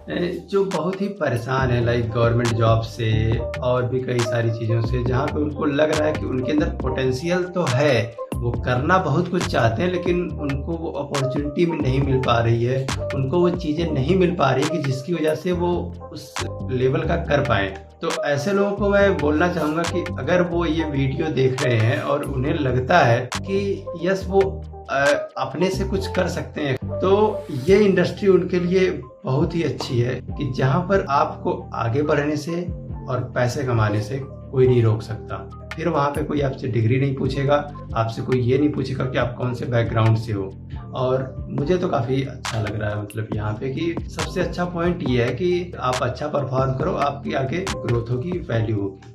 जो बहुत ही परेशान है लाइक गवर्नमेंट जॉब से और भी कई सारी चीज़ों से, जहाँ पे उनको लग रहा है कि उनके अंदर पोटेंशियल तो है, वो करना बहुत कुछ चाहते हैं, लेकिन उनको वो अपॉर्चुनिटी में नहीं मिल पा रही है, उनको वो चीज़ें नहीं मिल पा रही कि जिसकी वजह से वो उस लेवल का कर पाएँ। तो ऐसे लोगों को मैं बोलना चाहूँगा कि अगर वो ये वीडियो देख रहे हैं और उन्हें लगता है कि यस वो अपने से कुछ कर सकते हैं, तो ये इंडस्ट्री उनके लिए बहुत ही अच्छी है कि जहाँ पर आपको आगे बढ़ने से और पैसे कमाने से कोई नहीं रोक सकता। फिर वहाँ पे कोई आपसे डिग्री नहीं पूछेगा, आपसे कोई ये नहीं पूछेगा कि आप कौन से बैकग्राउंड से हो। और मुझे तो काफ़ी अच्छा लग रहा है मतलब यहाँ पे कि सबसे अच्छा पॉइंट ये है कि आप अच्छा परफॉर्म करो, आपकी आगे ग्रोथ होगी, वैल्यू होगी।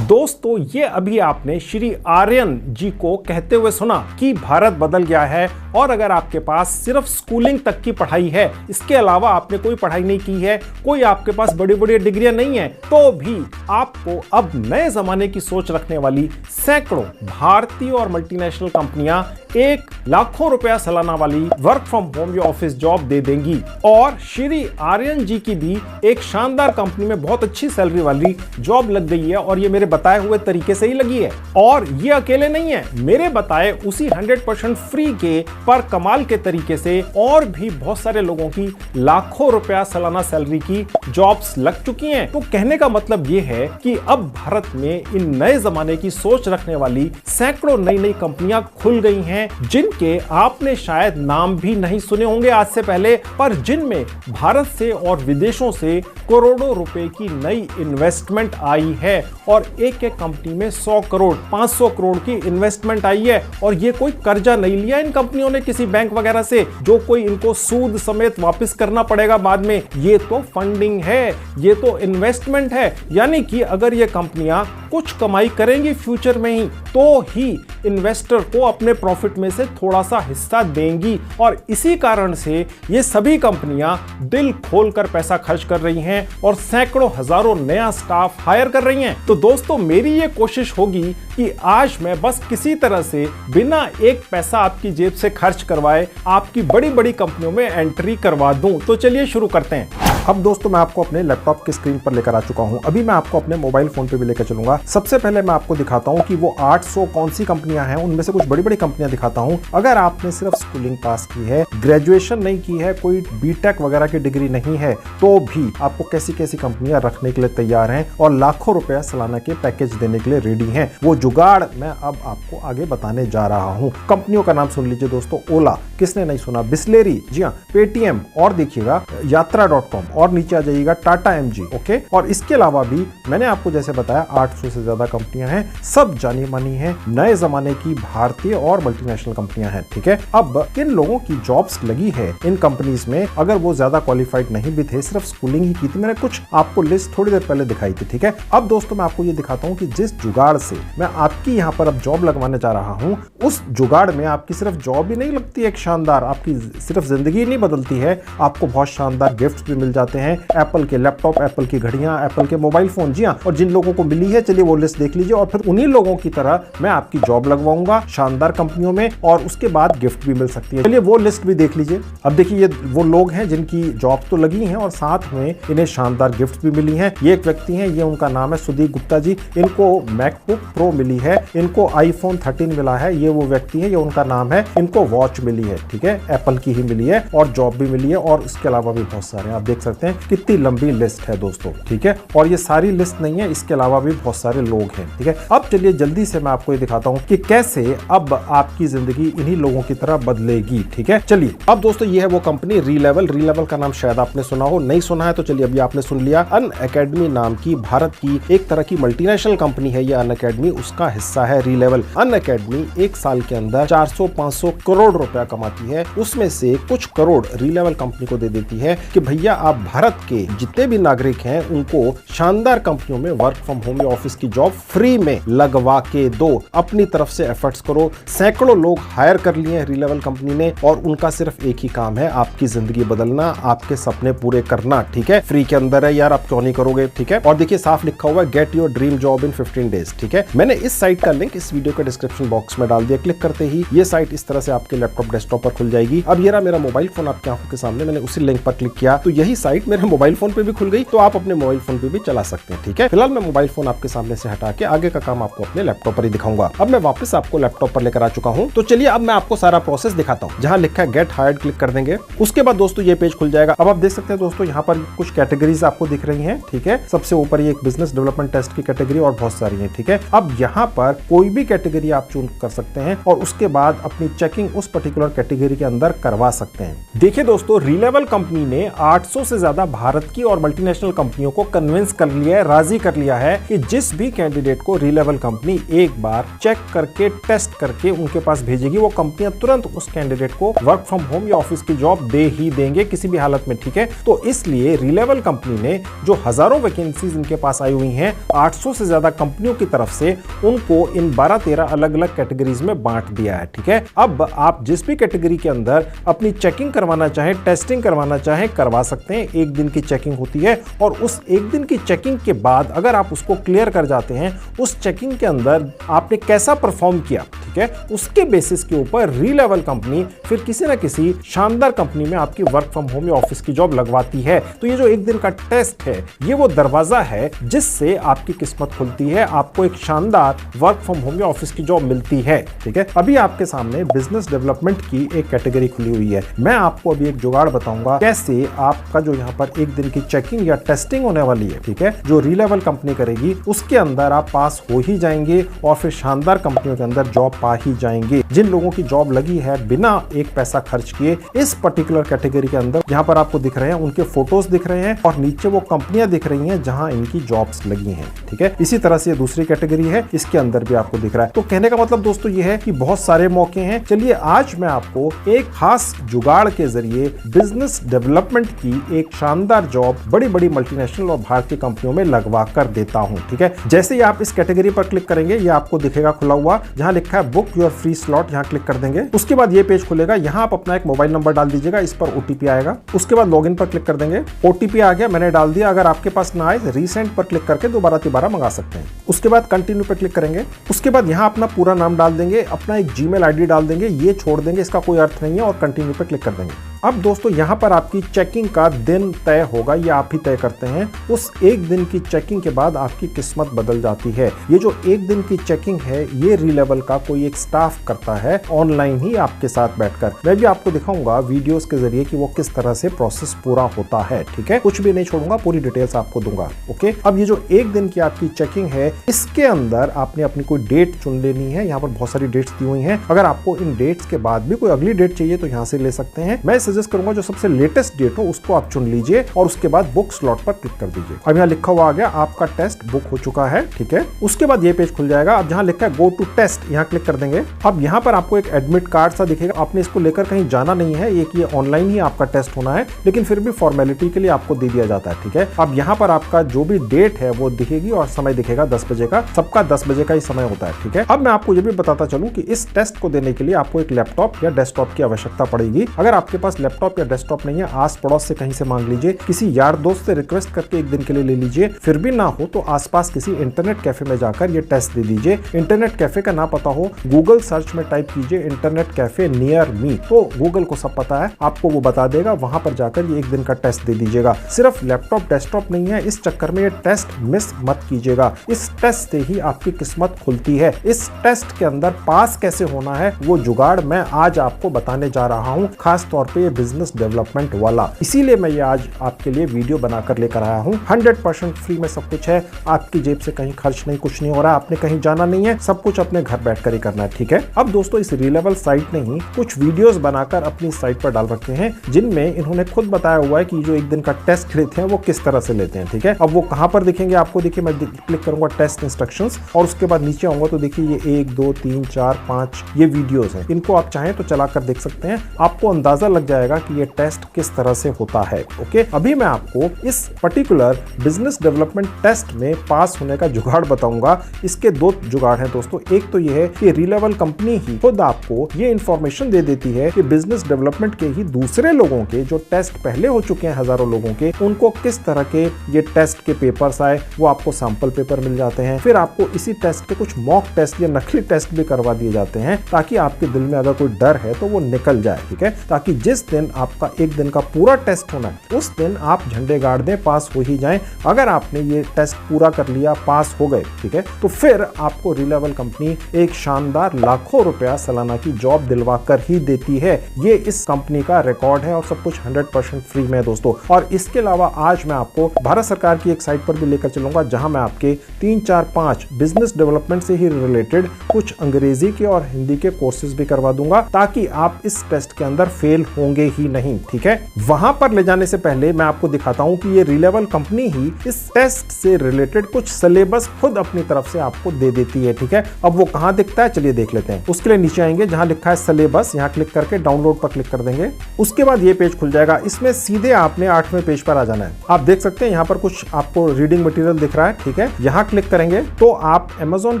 दोस्तों, ये अभी आपने श्री आर्यन जी को कहते हुए सुना कि भारत बदल गया है और अगर आपके पास सिर्फ स्कूलिंग तक की पढ़ाई है, इसके अलावा आपने कोई पढ़ाई नहीं की है, कोई आपके पास बड़ी बड़ी डिग्रियां नहीं है, तो भी आपको अब नए जमाने की सोच रखने वाली सैकड़ों भारतीय और मल्टीनेशनल कंपनियां एक लाखों रुपया सालाना वाली वर्क फ्रॉम होम या ऑफिस जॉब दे देंगी। और श्री आर्यन जी की भी एक शानदार कंपनी में बहुत अच्छी सैलरी वाली जॉब लग गई है और ये मेरे बताए हुए तरीके से ही लगी है। और ये अकेले नहीं है, मेरे बताए उसी 100% फ्री के पर कमाल के तरीके से और भी बहुत सारे लोगों की लाखों रुपया सालाना सैलरी की जॉब्स लग चुकी हैं। तो कहने का मतलब ये है कि अब भारत में इन नए जमाने की सोच रखने वाली सैकड़ों नई नई कंपनियां खुल गई हैं, जिनके आपने शायद नाम भी नहीं सुने होंगे आज से पहले, पर जिनमें भारत से और विदेशों से करोड़ों रुपए की नई इन्वेस्टमेंट आई है और एक एक कंपनी में 100 करोड़ 500 करोड़ की इन्वेस्टमेंट आई है। और ये कोई कर्जा नहीं लिया इन कंपनियों ने किसी बैंक वगैरह से जो कोई इनको सूद समेत वापस करना पड़ेगा बाद में। ये तो फंडिंग है, ये तो इन्वेस्टमेंट है। यानी कि अगर ये कंपनियां कुछ कमाई करेंगी फ्यूचर में ही, तो ही इन्वेस्टर को अपने प्रॉफिट में से थोड़ा सा हिस्सा देंगी। और इसी कारण से ये सभी कंपनियां दिल खोलकर पैसा खर्च कर रही हैं और सैकड़ों हजारों नया स्टाफ हायर कर रही हैं। तो दोस्तों, मेरी ये कोशिश होगी कि आज मैं बस किसी तरह से बिना एक पैसा आपकी जेब से खर्च करवाए आपकी बड़ी बड़ी कंपनियों में एंट्री करवा दूं। तो चलिए शुरू करते हैं। अब दोस्तों, मैं आपको अपने लैपटॉप की स्क्रीन पर लेकर आ चुका हूं। अभी मैं आपको अपने मोबाइल फोन पे भी लेकर चलूंगा। सबसे पहले मैं आपको दिखाता हूं कि वो 800 कौन सी कंपनियां हैं, उनमें से कुछ बड़ी बड़ी कंपनियां दिखाता हूं। अगर आपने सिर्फ स्कूलिंग पास की है, ग्रेजुएशन नहीं की है, कोई बीटेक वगैरह की डिग्री नहीं है, तो भी आपको कैसी कैसी कंपनियां रखने के लिए तैयार हैं और लाखों रुपया सालाना के पैकेज देने के लिए रेडी हैं। वो जुगाड़ मैं अब आपको आगे बताने जा रहा हूं। कंपनियों का नाम सुन लीजिए दोस्तों। ओला, किसने नहीं सुना, बिस्लेरी, जी हाँ, पेटीएम, और देखिएगा यात्रा.com, और नीचे आ जाइएगा टाटा एमजी। ओके, और इसके अलावा भी मैंने आपको जैसे बताया 800 से ज्यादा कंपनियां हैं, सब जानी मानी हैं, नए जमाने की भारतीय और मल्टीनेशनल कंपनियां हैं। ठीक है, अब किन लोगों की जॉब्स लगी है इन कंपनीज में, अगर वो ज्यादा क्वालिफाइड नहीं भी थे, सिर्फ स्कूलिंग ही की थी, मैंने कुछ आपको लिस्ट थोड़ी देर पहले दिखाई थी। ठीक है, अब दोस्तों मैं आपको ये दिखाता हूं कि जिस जुगाड़ से मैं आपकी यहां पर अब जॉब लगवाने जा रहा हूं, उस जुगाड़ में आपकी सिर्फ जॉब ही नहीं लगती है एक शानदार, आपकी सिर्फ जिंदगी नहीं बदलती है, आपको बहुत शानदार गिफ्ट भी मिल जाते हैं। एप्पल के लैपटॉप, एप्पल की घड़ियां, एप्पल के मोबाइल फोन, जी हाँ। और जिन लोगों को मिली है, चलिए वो लिस्ट देख लीजिए, और फिर उन्हीं लोगों की तरह मैं आपकी जॉब लगवाऊंगा शानदार कंपनियों में, और उसके बाद गिफ्ट भी मिल सकती है। चलिए वो लिस्ट भी देख लीजिए। अब देखिए, ये वो लोग हैं जिनकी जॉब तो लगी हैं और साथ में इन्हें शानदार गिफ्ट भी मिली हैं। ये एक व्यक्ति हैं, ये उनका नाम है सुदीप गुप्ता जी। इनको मैकबुक प्रो मिली है, इनको आईफोन 13 मिला है, ये वो व्यक्ति है, ये उनका नाम है। इनको वॉच मिली है, ठीक है, एप्पल की ही मिली है, और जॉब भी मिली है, और उसके अलावा भी बहुत सारे आप देख सकते हैं कितनी लंबी लिस्ट है दोस्तों। ठीक है, और ये सारी लिस्ट नहीं है, इसके अलावा भी बहुत सारे लोग हैं। ठीक है, अब चलिए जल्दी से मैं आपको ये दिखाता हूं कि कैसे अब आपकी जिंदगी इन्हीं लोगों की तरह बदलेगी। ठीक है, चलिए अब दोस्तों, ये है वो कंपनी रीलेवल। रीलेवल का नाम शायद आपने सुना हो, नहीं सुना है तो चलिए अभी आपने सुन लिया। अनअकैडमी नाम की भारत की एक तरह की मल्टीनेशनल कंपनी है ये अनअकैडमी, उसका हिस्सा है रीलेवल। अनअकैडमी एक साल के अंदर 400-500 करोड़ रुपया कमाती है, उसमें से कुछ करोड़ रीलेवल कंपनी को दे देती है कि भैया आप भारत के जितने भी नागरिक हैं उनको शानदार कंपनियों में वर्क फ्रॉम होम या ऑफिस की जॉब फ्री में लगवा के दो। अपनी तरफ से एफर्ट्स करो। सैकड़ों लोग हायर कर लिए हैं रीलेवल कंपनी ने, और उनका सिर्फ एक ही काम है, आपकी जिंदगी बदलना, आपके सपने पूरे करना। ठीक है, फ्री के अंदर है यार, आप क्यों नहीं करोगे। ठीक है, और देखिए साफ लिखा हुआ है, get your dream job in 15 days. ठीक है, मैंने इस साइट का लिंक इस वीडियो के डिस्क्रिप्शन बॉक्स में डाल दिया। दिया, क्लिक करते ही ये साइट इस तरह से आपके लैपटॉप डेस्कटॉप पर खुल जाएगी। अब ये रहा मेरा मोबाइल फोन आपकी आंखों के सामने, मैंने उसी लिंक पर क्लिक किया तो यही साइट मेरे मोबाइल फोन पे भी खुल गई, तो आप अपने मोबाइल फोन पे भी चला सकते हैं। ठीक है, फिलहाल मैं मोबाइल फोन आपके सामने से हटा के आगे का काम आपको अपने लैपटॉप पर ही दिखाऊंगा। अब मैं वापस आपको लैपटॉप पर लेकर आ चुका हूं, तो चलिए अब मैं आपको सारा प्रोसेस दिखाता हूं। जहां लिखा है गेट हायर्ड क्लिक कर देंगे, उसके बाद दोस्तों ये पेज खुल जाएगा। अब आप देख सकते हैं दोस्तों यहाँ पर कुछ कैटेगरीज आपको दिख रही हैं। ठीक है, सबसे ऊपर ये एक बिजनेस डेवलपमेंट टेस्ट की कैटेगरी और बहुत सारी है। ठीक है, अब यहाँ पर कोई भी कैटेगरी आप चूज कर सकते हैं और उसके बाद अपनी चेकिंग उस पर्टिकुलर कैटेगरी के अंदर करवा सकते हैं। देखिए दोस्तों, रीलेवल कंपनी ने 800 से ज्यादा भारत की और मल्टीनेशनल कंपनियों को कन्विंस कर लिया है, राजी कर लिया है कि जिस भी कैंडिडेट को रीलेवल कंपनी एक बार चेक करके टेस्ट करके उनके पास भेजेगी, वो कंपनियां तुरंत उस कैंडिडेट को वर्क फ्रॉम होम या ऑफिस की जॉब दे ही देंगे किसी भी हालत में। ठीक है, तो इसलिए रीलेवल कंपनी ने जो हजारों वैकेंसीज इनके पास आई हुई हैं 800 से ज्यादा कंपनियों की तरफ से, उनको इन 12-13 अलग अलग कैटेगरीज में बांट दिया है। ठीक है, अब आप जिस भी कैटेगरी के अंदर अपनी चेकिंग करवाना चाहें, टेस्टिंग करवाना चाहें, करवा सकते हैं। एक दिन की चेकिंग होती है और उस एक दिन की चेकिंग के बाद अगर आप उसको क्लियर कर जाते हैं, उस चेकिंग के अंदर आपने कैसा परफॉर्म किया, ठीक है, उसके बेसिस के ऊपर रीलेवल कंपनी फिर किसी ना किसी शानदार कंपनी में आपकी वर्क फ्रॉम होम या ऑफिस की जॉब लगवाती है। तो ये जो एक दिन का टेस्ट है, ये वो दरवाजा है जिससे आपकी किस्मत खुलती है, आपको एक शानदार वर्क फ्रॉम होम या ऑफिस की जॉब मिलती है। ठीक है, अभी आपके सामने बिजनेस डेवलपमेंट की एक कैटेगरी खुली हुई है। मैं आपको अभी एक जुगाड़ बताऊंगा कैसे आपका जो यहाँ पर एक दिन की चेकिंग या टेस्टिंग होने वाली है, ठीक है, जो रीलेवल कंपनी करेगी, उसके अंदर आप पास हो ही जाएंगे और फिर शानदार कंपनियों के अंदर जॉब पा ही जाएंगे। जिन लोगों की जॉब लगी है बिना एक पैसा खर्च किए इस पर्टिकुलर कैटेगरी के अंदर, यहाँ पर आपको दिख रहे हैं उनके फोटोज दिख रहे हैं और नीचे वो कंपनियां दिख रही हैं जहां इनकी जॉब्स लगी हैं। ठीक है, इसी तरह से दूसरी कैटेगरी है, इसके अंदर भी आपको दिख रहा है। तो कहने का मतलब दोस्तों ये है कि बहुत सारे मौके हैं। चलिए आज मैं आपको एक खास जुगाड़ के जरिए बिजनेस डेवलपमेंट की एक शानदार जॉब बड़ी बड़ी मल्टीनेशनल और भारतीय कंपनियों में लगवा कर देता हूं। ठीक है, जैसे ही आप इस कैटेगरी पर क्लिक करेंगे, ये आपको दिखेगा खुला हुआ, जहां लिखा है बुक योर फ्री स्लॉट, यहां क्लिक कर देंगे। उसके बाद ये पेज खुलेगा, यहां आप अपना एक मोबाइल नंबर डाल दीजिएगा, इस पर ओटीपी आएगा। उसके बाद लॉगिन पर क्लिक कर देंगे, ओटीपी आ गया, मैंने डाल दिया। अगर आपके पास ना आए, रीसेंट पर क्लिक करके दोबारा मंगा सकते हैं। उसके बाद कंटिन्यू पर क्लिक करेंगे। उसके बाद यहां अपना पूरा नाम डाल देंगे, अपना एक जीमेल आईडी डाल देंगे, ये छोड़ देंगे, इसका कोई अर्थ नहीं है, और कंटिन्यू पर क्लिक कर देंगे। अब दोस्तों यहां पर आपकी चेकिंग का दिन तय होगा, ये आप ही तय करते हैं। उस एक दिन की चेकिंग के बाद आपकी किस्मत बदल जाती है। ये जो एक दिन की चेकिंग है, ये रीलेवल का कोई एक स्टाफ करता है ऑनलाइन ही आपके साथ बैठकर। मैं भी आपको दिखाऊंगा वीडियोस के जरिए कि वो किस तरह से प्रोसेस पूरा होता है। ठीक है, कुछ भी नहीं छोड़ूंगा, पूरी डिटेल्स आपको दूंगा। ओके, अब ये जो एक दिन की आपकी चेकिंग है, इसके अंदर आपने अपनी कोई डेट चुन लेनी है। यहाँ पर बहुत सारी डेट्स दी हुई हैं। अगर आपको इन डेट्स के बाद भी कोई अगली डेट चाहिए तो यहाँ से ले सकते हैं। मैं सजेस्ट करूंगा जो सबसे लेटेस्ट डेट हो उसको आप चुन लीजिए और उसके बाद बुक स्लॉट पर क्लिक कर दीजिए। अब यहाँ लिखा हुआ आ गया आपका टेस्ट बुक हो चुका है। ठीक है, उसके बाद ये पेज खुल जाएगा। अब जहाँ लिखा है गो टू टेस्ट, यहाँ क्लिक कर देंगे। अब यहाँ पर आपको एक एडमिट कार्ड सा दिखेगा, आपने इसको लेकर कहीं जाना नहीं है, एक ये ऑनलाइन ही आपका टेस्ट होना है, लेकिन फिर भी फॉर्मेलिटी के लिए आपको दे दिया जाता है। ठीक है, अब यहाँ पर आपका जो भी डेट है वो दिखेगी और समय दिखेगा 10 बजे का, सबका 10 बजे का ही समय होता है। ठीक है, अब मैं आपको ये भी बताता चलूं कि इस टेस्ट को देने के लिए आपको एक लैपटॉप या डेस्कटॉप की आवश्यकता पड़ेगी। अगर आपके पास लैपटॉप या डेस्कटॉप नहीं है, आस पड़ोस से कहीं से मांग लीजिए, किसी यार दोस्त से रिक्वेस्ट करके एक दिन के लिए ले लीजिए। फिर भी ना हो तो आसपास किसी इंटरनेट कैफे में जाकर ये टेस्ट दे दीजिए। इंटरनेट कैफे का ना पता हो, गूगल सर्च में टाइप कीजिए इंटरनेट कैफे नियर मी, तो गूगल को सब पता है, आपको वो बता देगा। वहां पर जाकर ये एक दिन का टेस्ट दे दीजिएगा। सिर्फ लैपटॉप डेस्कटॉप नहीं है, इस चक्कर में ये टेस्ट मिस मत कीजिएगा। इस टेस्ट से ही आपकी किस्मत खुलती है। इस टेस्ट के अंदर पास कैसे होना है वो जुगाड़ मैं आज आपको बताने जा रहा हूं, खास तौर पे ये बिजनेस डेवलपमेंट वाला। इसीलिए मैं ये आज आपके लिए वीडियो बनाकर लेकर आया हूं। 100% फ्री में सब कुछ है, आपकी जेब से कहीं खर्च नहीं, कुछ नहीं हो रहा, आपने कहीं जाना नहीं है, सब कुछ अपने घर बैठकर ही करना है। ठीक है, अब दोस्तों इस रीलेवल साइट ने ही कुछ वीडियोस बनाकर अपनी साइट पर डाल रखे हैं, जिनमें इन्होंने खुद बताया हुआ है कि जो एक दिन का टेस्ट लेते हैं वो किस तरह से लेते हैं। ठीक है, अब वो कहां पर दिखेंगे आपको, देखिए मैं क्लिक करूंगा टेस्ट इंस्ट्रक्शंस और उसके बाद नीचे आऊंगा तो देखिए ये 1 2 3 4 5 ये वीडियोस हैं। इनको आप चाहें तो चलाकर देख सकते हैं, आपको अंदाजा लग जाएगा कि ये टेस्ट किस तरह से होता है। ओके, अभी मैं आपको इस पर्टिकुलर बिजनेस डेवलपमेंट टेस्ट में पास होने का जुगाड़ बताऊंगा। इसके दो जुगाड़ हैं दोस्तों। एक तो ये है कि रीलेवल कंपनी ही खुद आपको ये इंफॉर्मेशन दे देती है कि बिजनेस डेवलपमेंट के ही दूसरे लोगों के जो टेस्ट पहले हो चुके हैं हजारों लोगों के, उनको किस तरह के ये टेस्ट के पेपर्स आए, वो आपको सैंपल पेपर मिल जाते हैं। फिर आपको इसी टेस्ट के कुछ मॉक टेस्ट या नकली टेस्ट भी करवा दिए जाते हैं, ताकि आपके दिल में अगर कोई डर है तो वो निकल जाए। ठीक है, ताकि जिस दिन आपका एक दिन का पूरा टेस्ट होना है उस दिन आप झंडे गाड़ दें, पास हो ही जाएं। अगर आपने ये टेस्ट पूरा कर लिया, पास हो गए, ठीक है, तो फिर आपको रीलेवल कंपनी एक शानदार लाखों रुपया सालाना की जॉब दिलवा कर ही देती है। ये इस कंपनी का रिकॉर्ड है और सब कुछ 100% फ्री में है दोस्तों। और इसके अलावा आज मैं आपको भारत सरकार की एक साइट पर भी लेकर चलूंगा, जहां मैं आपके 3, 4, 5 बिजनेस डेवलपमेंट से ही रिलेटेड कुछ अंग्रेजी के और हिंदी के कोर्सेज भी करवा दूंगा, ताकि आप इस टेस्ट के अंदर फेल होंगे ही नहीं। ठीक है, वहां पर ले जाने से पहले मैं आपको दिखाता हूं कि ये रीलेवल कंपनी ही इस टेस्ट से रिलेटेड कुछ सिलेबस खुद अपनी तरफ से आपको दे देती है। ठीक है, अब वो कहां दिखता है चलिए देख लेते हैं। उसके लिए नीचे आएंगे, जहां लिखा है सिलेबस, यहां क्लिक करके डाउनलोड पर क्लिक कर देंगे। उसके बाद ये पेज खुल जाएगा। इसमें सीधे आपने 8वें पेज पर आ जाना है। आप देख सकते हैं यहाँ पर कुछ आपको रीडिंग मटेरियल दिख रहा है। ठीक है, यहाँ क्लिक करेंगे तो आप Amazon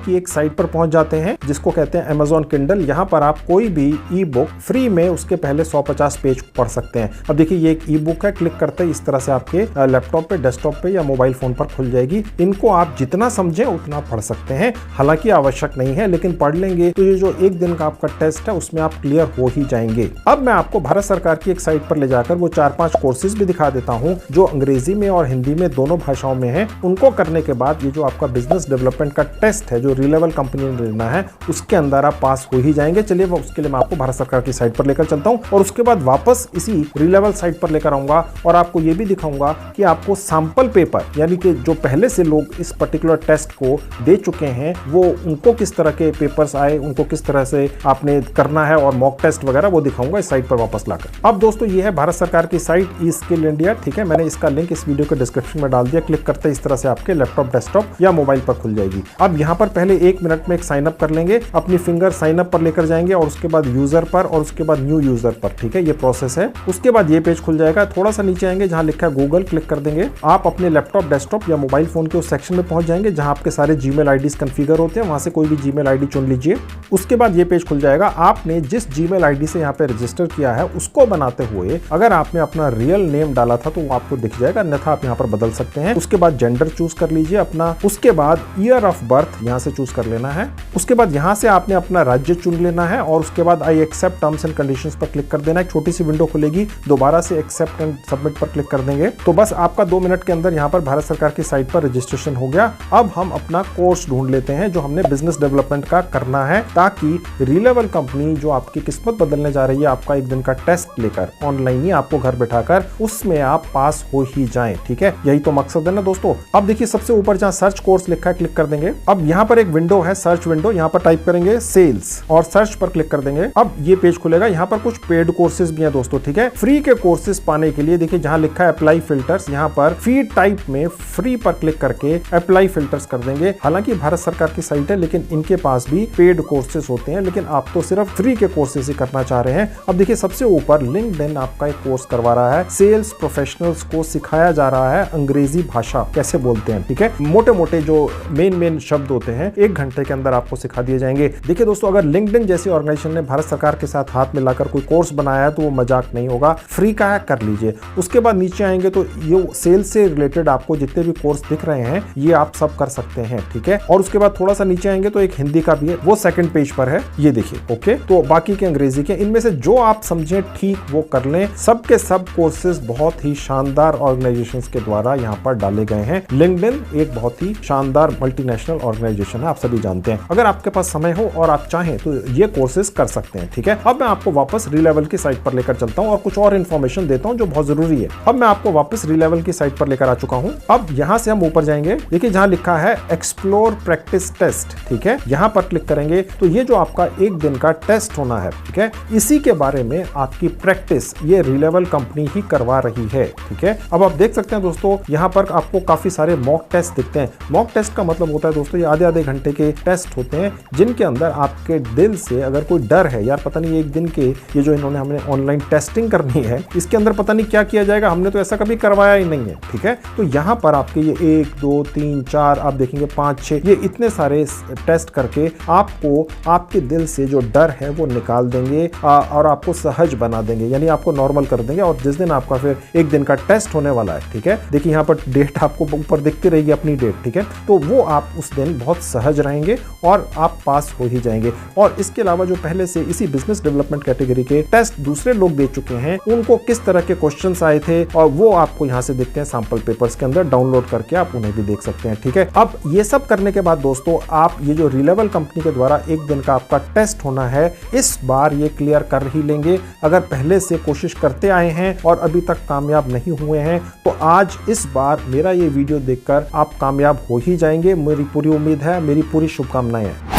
की एक साइट पर पहुंच जाते हैं, जिसको कहते हैं Amazon Kindle। यहाँ पर आप कोई भी ई बुक फ्री में उसके पहले 150 पेज पढ़ सकते हैं। अब देखिए ये एक ई बुक है, क्लिक करते ही इस तरह से आपके लैपटॉप पे, डेस्कटॉप पे या मोबाइल फोन पर खुल जाएगी। इनको आप जितना समझें उतना पढ़ सकते हैं, हालांकि आवश्यक नहीं है, लेकिन पढ़ लेंगे तो ये जो एक दिन का आपका टेस्ट है उसमें आप क्लियर हो ही जाएंगे। अब मैं आपको भारत सरकार की एक साइट पर ले जाकर वो 4-5 कोर्सेज भी दिखा देता हूं, जो अंग्रेजी में और हिंदी में दोनों भाषाओं में है। उनको करने के बाद ये जो आपका बिजनेस डेवलपमेंट का टेस्ट है, जो रीलेवल कंपनी ने लेना है, उसके अंदर आप पास हो ही जाएंगे। चलिए उसके लिए मैं आपको भारत सरकार की साइट पर लेकर चलता हूं और उसके बाद वापस इसी रीलेवल साइट पर लेकर आऊंगा और आपको ये भी दिखाऊंगा कि आपको सैंपल पेपर, यानी कि जो पहले से लोग इस पर्टिकुलर टेस्ट को दे चुके हैं, वो उनको किस तरह के पेपर्स आए, उनको किस तरह से आपने करना है और मॉक टेस्ट वगैरह वो दिखाऊंगा इस साइट पर वापस लाकर। अब दोस्तों ये है भारत सरकार की साइट ई स्किल इंडिया। ठीक है, मैंने इसका लिंक इस वीडियो के डिस्क्रिप्शन में डाल दिया। क्लिक करते इस तरह से आपके लैपटॉप, डेस्कटॉप या मोबाइल पर खुल जाएगी। अब यहाँ पर पहले 1 मिनट में एक साइन अप कर लेंगे, अपनी फिंगर साइन अप पर लेकर जाएंगे और उसके बाद यूजर पर और उसके बाद न्यू यूजर पर। ठीक है, ये प्रोसेस है। उसके बाद ये पेज खुल जाएगा। थोड़ा सा नीचे आएंगे, जहां लिखा है गूगल, क्लिक कर देंगे। आप अपने लैपटॉप, डेस्कटॉप या मोबाइल फोन के उस सेक्शन में पहुंच जाएंगे जहां आपके सारे जीमेल आईडीज कॉन्फ़िगर होते हैं। वहां से कोई भी जीमेल आईडी चुन लीजिए। उसके बाद ये पेज खुल जाएगा। आपने जिस जीमेल आईडी से यहाँ पे रजिस्टर किया है उसको बनाते हुए अगर आपने अपना रियल नेम डाला था तो वो आपको दिख जाएगा, अन्यथा आप यहाँ पर बदल सकते हैं। उसके बाद जेंडर चूज कर लीजिए अपना। उसके बाद ईयर ऑफ बर्थ यहाँ से चूज कर लेना है। उसके बाद यहाँ से आपने अपना राज्य चुन लेना है और उसके बाद I accept terms and conditions पर क्लिक कर देना। एक छोटी सी विंडो खुलेगी, दोबारा से एक्सेप्ट एंड सबमिट पर क्लिक कर देंगे तो बस आपका 2 मिनट के अंदर यहाँ पर भारत सरकार की साइट पर रजिस्ट्रेशन हो गया। अब हम अपना कोर्स ढूंढ लेते हैं जो हमने बिजनेस डेवलपमेंट का करना है, ताकि रीलेवल कंपनी जो आपकी किस्मत बदलने जा रही है, आपका एक दिन का टेस्ट लेकर ऑनलाइन ही आपको घर बैठाकर उसमें आप पास हो ही जाएं। ठीक है, यही तो मकसद है ना दोस्तों। अब देखिए सबसे ऊपर जहां सर्च कोर्स लिखा है, क्लिक कर देंगे। अब यहाँ पर एक विंडो है, सर्च विंडो, यहाँ पर टाइप करेंगे सेल्स और सर्च पर क्लिक कर देंगे। अब ये पेज खुलेगा। यहाँ पर कुछ पेड कोर्सेज भी हैं दोस्तों। ठीक है, फ्री के कोर्सेज पाने के लिए देखिए जहां लिखा है अप्लाई फिल्टर्स, यहाँ पर फीड टाइप में फ्री पर क्लिक करके अप्लाई फिल्टर्स कर देंगे। हालांकि भारत सरकार की साइट है, लेकिन इनके पास भी पेड कोर्सेज होते हैं, लेकिन आप तो सिर्फ फ्री के कोर्सेज ही करना चाह रहे हैं। अब देखिए सबसे ऊपर लिंक्डइन आपका एक कोर्स करवा रहा है। सेल्स प्रोफेशनल्स को सिखाया जा रहा है अंग्रेजी भाषा कैसे बोलते हैं। ठीक है, मोटे मोटे जो मेन शब्द होते हैं 1 घंटे के अंदर आपको सिखा दिए जाएंगे। देखिए दोस्तों, अगर लिंक्डइन जैसी ऑर्गेनाइजेशन ने भारत सरकार के साथ हाथ मिलाकर कोई कोर्स बनाया है तो वो मजाक नहीं होगा, फ्री का है, कर लीजिए। उसके बाद नीचे आएंगे तो ये सेल्स से रिलेटेड आपको जितने भी कोर्स दिख रहे हैं ये आप सब कर सकते हैं। ठीक है, और उसके बाद थोड़ा सा नीचे आएंगे तो एक हिंदी का भी है, वो 2nd पेज पर है, ये देखिए। ओके, तो बाकी के अंग्रेजी के, इनमें से जो आप समझें ठीक वो कर लें। सब के सब कोर्सेज बहुत ही शानदार ऑर्गेनाइजेशंस के द्वारा यहाँ पर डाले गए हैं। लिंक्डइन एक बहुत ही शानदार मल्टीनेशनल ऑर्गेनाइजेशन है, आप सभी जानते हैं। अगर आपके पास समय हो और आप चाहें तो ये कोर्सेज कर सकते हैं। ठीक है, अब मैं आपको वापस रीलेवल की साइट पर लेकर चलता हूं और कुछ और इन्फॉर्मेशन देता हूं जो बहुत जरूरी है। अब मैं आपको वापस रीलेवल की साइट पर लेकर आ चुका हूं। अब यहां से हम ऊपर जाएंगे, देखिए जहां लिखा है एक्सप्लोर प्रैक्टिस टेस्ट। ठीक है, यहां पर क्लिक करेंगे तो ये जो आपका एक दिन का टेस्ट होना है, ठीक है, इसी के बारे में आपकी प्रैक्टिस ये रीलेवल कंपनी ही करवा रही है। ठीक है, अब आप देख सकते हैं दोस्तों, यहाँ पर आपको काफी सारे मॉक टेस्ट दिखते हैं। मॉक टेस्ट का मतलब होता है दोस्तों, ये आधे घंटे के टेस्ट होते हैं जिनके अंदर आपके दिल से अगर कोई डर है, यार पता नहीं एक दिन के ये जो इन्होंने हमें ऑनलाइन टेस्टिंग करनी है, इसके अंदर पता नहीं क्या किया जाएगा, हमने तो ऐसा कभी करवाया ही नहीं है। ठीक है, तो यहाँ पर आपके ये 1 2 3 4 आप देखेंगे 5 6 ये इतने सारे टेस्ट करके आपको आपके दिल से जो डर है वो निकाल देंगे और आपको सहज बना देंगे, यानी आपको नॉर्मल कर देंगे। और जिस दिन आपका फिर एक दिन का टेस्ट होने वाला है, ठीक है, देखिए यहाँ पर डेट आपको ऊपर दिखती रहेगी अपनी डेट, ठीक है, तो वो आप उस दिन बहुत सहज रहेंगे और आप पास हो ही जाएंगे। और इसके अलावा जो पहले से इसी बिजनेस डेवलपमेंट कैटेगरी के टेस्ट दूसरे लोग दे चुके हैं, उनको किस तरह के क्वेश्चंस आए थे और वो आपको यहाँ से दिखते हैं सैंपल पेपर्स के अंदर, डाउनलोड करके आप उन्हें भी देख सकते हैं। ठीक है, अब ये सब करने के बाद दोस्तों आप ये जो रिलेवल कंपनी के द्वारा एक दिन का आपका टेस्ट होना है, इस बार ये क्लियर कर ही लेंगे। अगर पहले से कोशिश करते आए हैं और अभी तक कामयाब नहीं हुए हैं तो आज इस बार मेरा ये वीडियो देखकर आप कामयाब हो ही जाएंगे। मेरी पूरी उम्मीद है, मेरी पूरी शुभकामनाएं हैं।